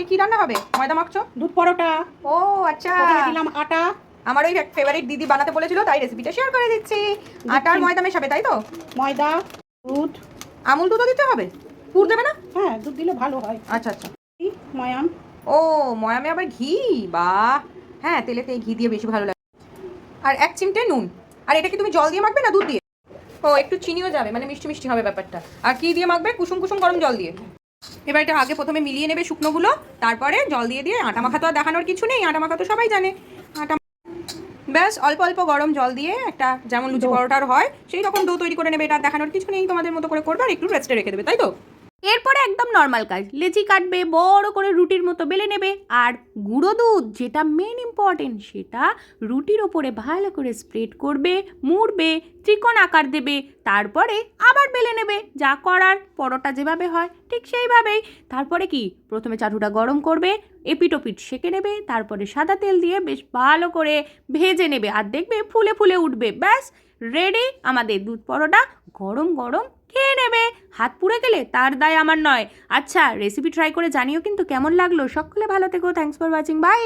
কি রান্না হবে? ময়দা মাখছো? দুধ পরোটা। ও আচ্ছা, দিলাম আটা। আমার ওই ফেভারিট দিদি বানাতে বলেছিল, তাই রেসিপিটা শেয়ার করে দিচ্ছি। আটা আর ময়দা মেশাবে, তাই তো? ময়দা, দুধ। আমুল দুধও দিতে হবে? পুর দেবে না? হ্যাঁ, দুধ দিলে ভালো হয়। আচ্ছা আচ্ছা। ময়াম। ও ময়ামে আবার ঘি, বাহ। হ্যাঁ, তেলেতে ঘি দিয়ে বেশি ভালো লাগে। আর 1 চিমটে নুন। আর এটা কি তুমি জল দিয়ে মাখবে না দুধ দিয়ে? ও একটু চিনিও যাবে, মানে মিষ্টি মিষ্টি হবে ব্যাপারটা। আর কি দিয়ে মাখবে? কুসুম কুসুম গরম জল দিয়ে। এবার এটা আগে প্রথমে মিলিয়ে নেবে শুকনোগুলো, তারপরে জল দিয়ে দিয়ে আটা মাখা তো আর দেখানোর কিছু নেই, আটা মাখা তো সবাই জানে। আটা ব্যাস অল্প অল্প গরম জল দিয়ে একটা যেমন লুচি পরোটার হয় সেই রকম ডো তৈরি করে নেবে। এটা দেখানোর কিছু নেই, তোমাদের মতো করে করবে আর একটু রেস্টে রেখে দেবে, তাই তো? এরপরে একদম নর্মাল কাজ, লেচি কাটবে, বড় করে রুটির মতো বেলে নেবে। আর গুঁড়ো দুধ, যেটা মেন ইম্পর্টেন্ট, সেটা রুটির ওপরে ভালো করে স্প্রেড করবে, মুড়বে, ত্রিকোণ আকার দেবে, তারপরে আবার বেলে নেবে। যা করার পরোটা যেভাবে হয় ঠিক সেইভাবেই। তারপরে কি, প্রথমে চাটুটা গরম করবে, এপিটোপিট সেঁকে নেবে, তারপরে সাদা তেল দিয়ে বেশ ভালো করে ভেজে নেবে, আর দেখবে ফুলে ফুলে উঠবে। ব্যাস রেডি আমাদের দুধ পরোটা। গরম গরম খেয়ে নেবে। হাত পুড়ে গেলে তার দায় আমার নয়। আচ্ছা, রেসিপি ট্রাই করে জানিও কিন্তু কেমন লাগলো। সকলে ভালো থেকো। Thanks for watching. বাই।